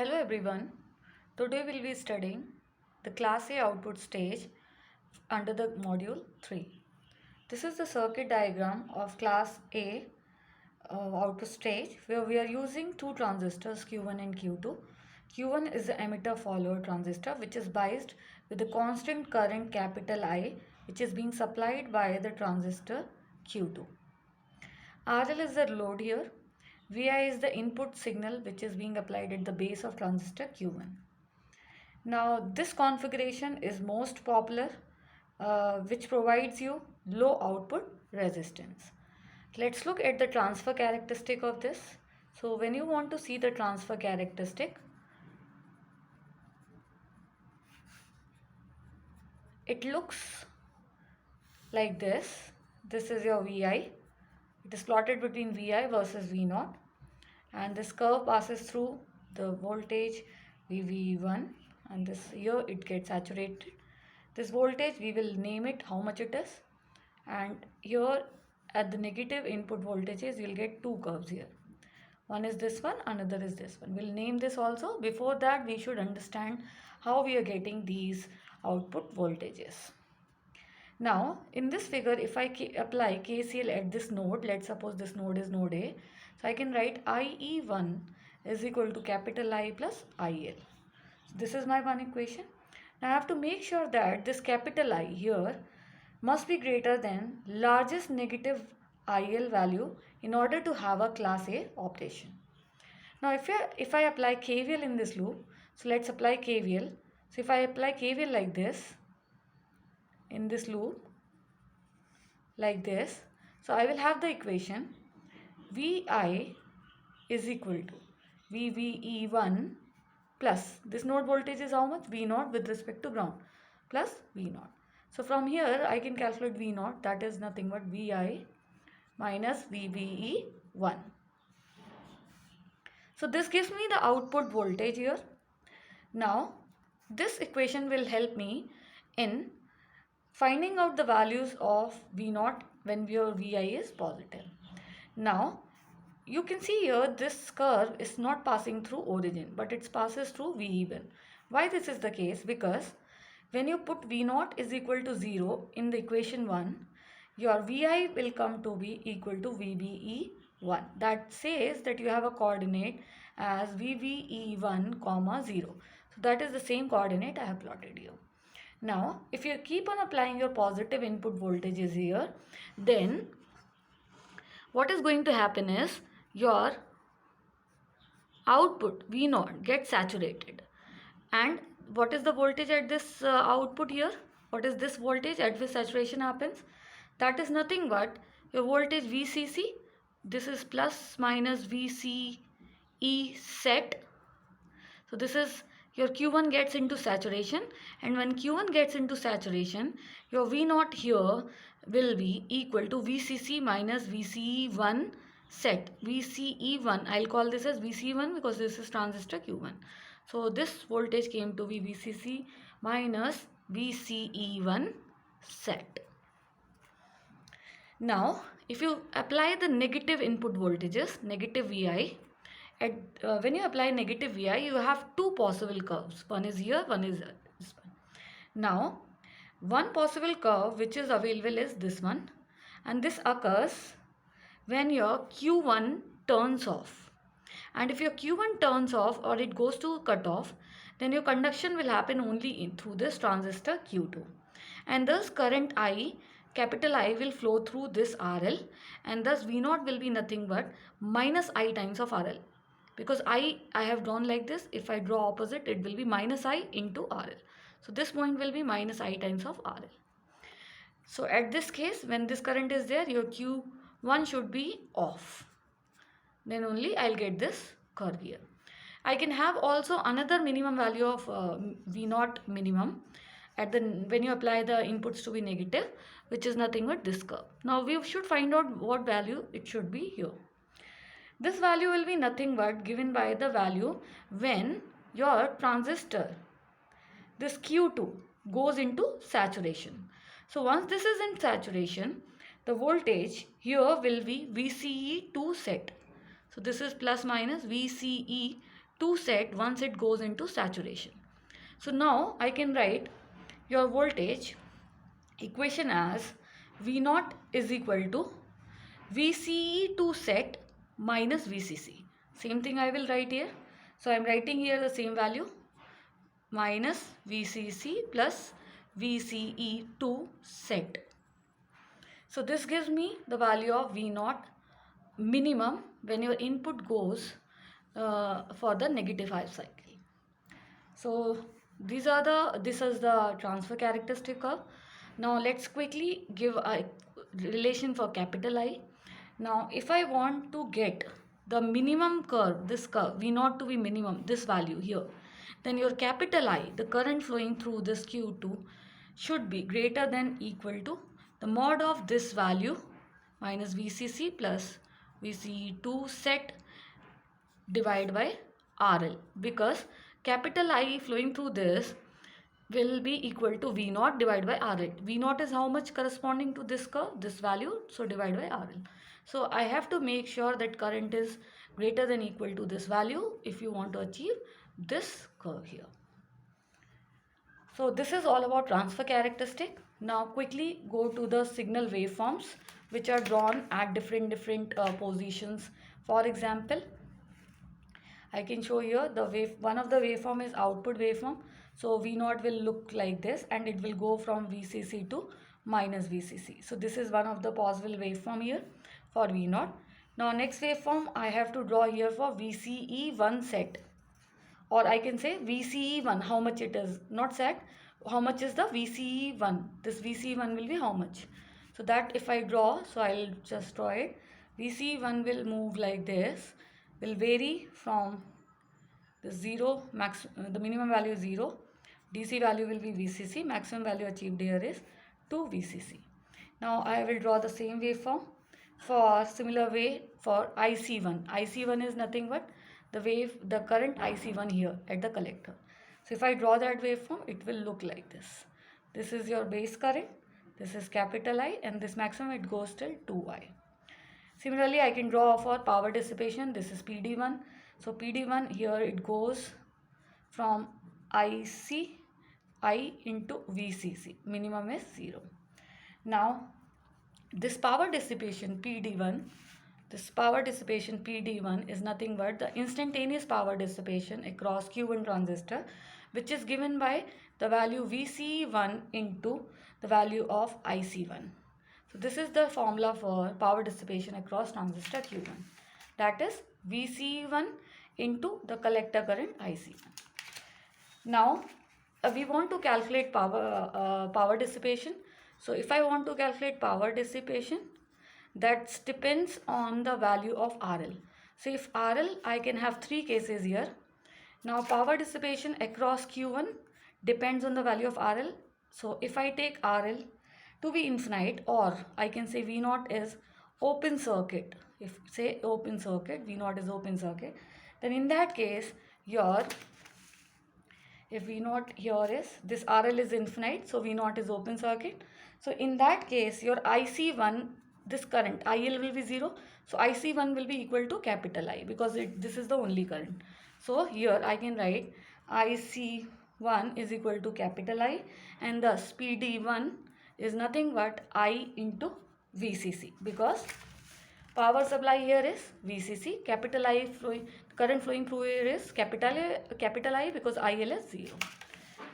Hello everyone. Today we'll be studying the Class A output stage under the module 3. This is the circuit diagram of Class A output stage where we are using two transistors Q1 and Q2. Q1 is the emitter follower transistor which is biased with the constant current capital I which is being supplied by the transistor Q2. RL is the load here. Vi is the input signal which is being applied at the base of transistor Q1. Now this configuration is most popular which provides you low output resistance. Let's look at the transfer characteristic of this. So when you want to see the transfer characteristic, it looks like this. This is your Vi. It is plotted between Vi versus V0 and this curve passes through the voltage VV1 and this here it gets saturated. This voltage we will name it how much it is, and here at the negative input voltages you will get two curves here. One is this one, another is this one. We'll name this also. Before that we should understand how we are getting these output voltages. Now in this figure if I apply KCL at this node, let's suppose this node is node A, so I can write IE1 is equal to capital I plus IL. So this is my one equation. Now I have to make sure that this capital I here must be greater than largest negative IL value in order to have a class A operation. Now if I apply KVL in this loop, so let's apply KVL. So if I apply KVL like this, in this loop like this, so I will have the equation Vi is equal to VVE1 plus this node voltage is how much? V0 with respect to ground plus V0. So from here I can calculate V0, that is nothing but Vi minus VVE1. So this gives me the output voltage here. Now this equation will help me in finding out the values of V0 when your Vi is positive. Now you can see here this curve is not passing through origin but it passes through VE1. Why this is the case? Because when you put V0 is equal to 0 in the equation 1, your Vi will come to be equal to VBE1. That says that you have a coordinate as VBE1 comma 0. So that is the same coordinate I have plotted here. Now if you keep on applying your positive input voltages here, then what is going to happen is your output V0 gets saturated. And what is the voltage at this output here? What is this voltage at which saturation happens? That is nothing but your voltage VCC. This is plus minus VCE set. So this is your Q1 gets into saturation, and when Q1 gets into saturation, your V0 here will be equal to VCC minus VCE1 set. VCE1, I'll call this as VCE1 because this is transistor Q1. So this voltage came to be VCC minus VCE1 set. Now if you apply the negative input voltages, negative Vi, when you apply negative Vi, you have two possible curves. One is here, one is this one. Now, one possible curve which is available is this one, and this occurs when your Q1 turns off. And if your Q1 turns off or it goes to cutoff, then your conduction will happen only through this transistor Q2. And thus current I, capital I, will flow through this RL, and thus V0 will be nothing but minus I times of RL. Because I have drawn like this, if I draw opposite it will be minus I into RL. So this point will be minus I times of RL. So at this case when this current is there, your Q1 should be off. Then only I'll get this curve here. I can have also another minimum value of V0 minimum at when you apply the inputs to be negative, which is nothing but this curve. Now we should find out what value it should be here. This value will be nothing but given by the value when your transistor, this Q2, goes into saturation. So once this is in saturation, the voltage here will be VCE2 set. So this is plus minus VCE2 to set once it goes into saturation. So now I can write your voltage equation as V naught is equal to VCE to set minus VCC. Same thing I will write here. So I am writing here the same value, minus VCC plus VCE to set. So this gives me the value of V naught minimum when your input goes for the negative half cycle. So this is the transfer characteristic curve. Now let's quickly give a relation for capital I. Now if I want to get the minimum curve, this curve V naught to be minimum, this value here, then your capital I, the current flowing through this Q2, should be greater than equal to the mod of this value minus VCC plus VCE2 set divided by RL, because capital I flowing through this will be equal to V naught divided by RL. V naught is how much corresponding to this curve, this value, so divide by RL. So I have to make sure that current is greater than equal to this value if you want to achieve this curve here. So this is all about transfer characteristic. Now quickly go to the signal waveforms which are drawn at different positions. For example, I can show here one of the waveform is output waveform. So V naught will look like this and it will go from VCC to minus VCC. So this is one of the possible waveform here for V naught. Now next waveform I have to draw here for VCE1 set, or I can say VCE1, how much it is, not set, how much is the VCE1, this VCE1 will be how much. So that if I draw, so I'll just draw it. VCE1 will move like this, will vary from the 0, the minimum value is 0, DC value will be VCC, maximum value achieved here is 2 VCC. Now I will draw the same waveform for similar way for IC1. IC1 is nothing but the current IC1 here at the collector. So if I draw that waveform, it will look like this. This is your base current, this is capital I, and this maximum it goes till 2I. Similarly, I can draw for power dissipation. This is PD1. So PD1 here it goes from IC I into VCC. Minimum is 0. Now this power dissipation PD1, is nothing but the instantaneous power dissipation across Q1 transistor, which is given by the value VCE1 into the value of IC1. So this is the formula for power dissipation across transistor Q1. That is VCE1 into the collector current IC1. Now we want to calculate power dissipation. So if I want to calculate power dissipation, that depends on the value of RL. So if RL, I can have three cases here. Now power dissipation across Q1 depends on the value of RL. So if I take RL to be infinite, or I can say V naught is open circuit. If say open circuit, V naught is open circuit, then in that case if V naught here is, this RL is infinite, so V naught is open circuit. So in that case your IC1, this current IL will be 0. So IC1 will be equal to capital I, because this is the only current. So here I can write IC1 is equal to capital I, and thus PD1 is nothing but I into VCC, because power supply here is VCC, capital I current flowing through here is capital I, because IL is 0.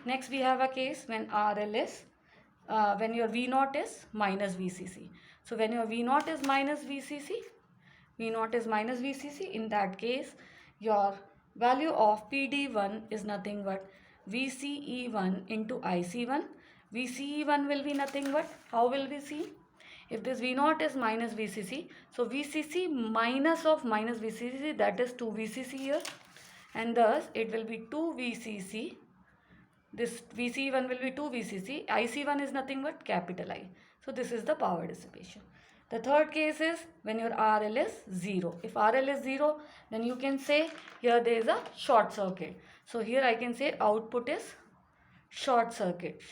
Next we have a case when RL is when your V naught is minus VCC. So when your V naught is minus VCC, in that case your value of PD1 is nothing but VCE1 into IC1. VCE1 will be nothing but, how will we see? If this V naught is minus VCC, so VCC minus of minus VCC, that is 2 VCC here, and thus it will be 2 VCC. This VCE1 will be 2 VCC. IC1 is nothing but capital I. So this is the power dissipation. The third case is when your RL is 0. If RL is 0, then you can say here there is a short circuit. So here I can say output is short circuit,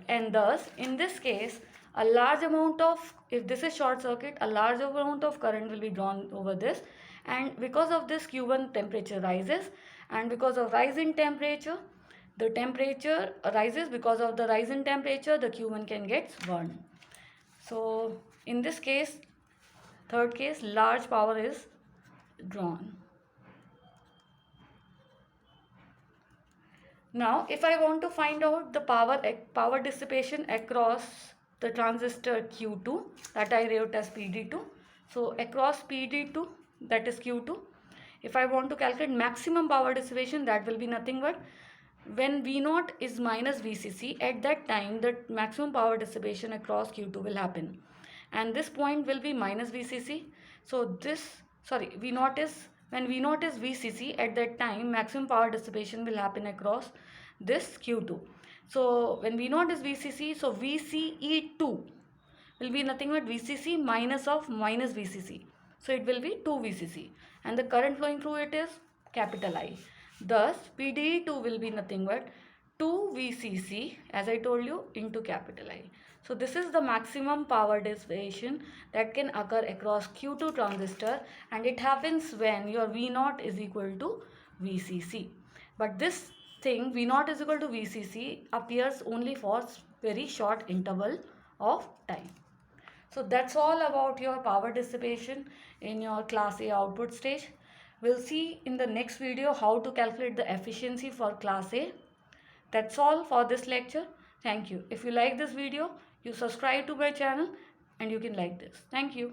and thus in this case a large amount of, if this is short circuit, a large amount of current will be drawn over this, and because of this Q1 temperature rises, and because of rise in temperature, the temperature rises. Because of the rise in temperature, the Q1 can get burned. So in this case, third case, large power is drawn. Now, if I want to find out the power dissipation across the transistor Q2, that I wrote as PD2. So across PD2, that is Q2. If I want to calculate maximum power dissipation, that will be nothing but when V0 is minus VCC, at that time the maximum power dissipation across Q2 will happen. And this point will be minus VCC. So V0 is, when V0 is VCC, at that time maximum power dissipation will happen across this Q2. So when V0 is VCC, so VCE2 will be nothing but VCC minus of minus VCC. So it will be 2 VCC, and the current flowing through it is capital I. Thus PDE2 will be nothing but 2 VCC, as I told you, into capital I. So this is the maximum power dissipation that can occur across Q2 transistor, and it happens when your V0 is equal to VCC. But this thing V0 is equal to VCC appears only for very short interval of time. So that's all about your power dissipation in your class A output stage. We'll see in the next video how to calculate the efficiency for class A. That's all for this lecture. Thank you. If you like this video, you subscribe to my channel and you can like this. Thank you.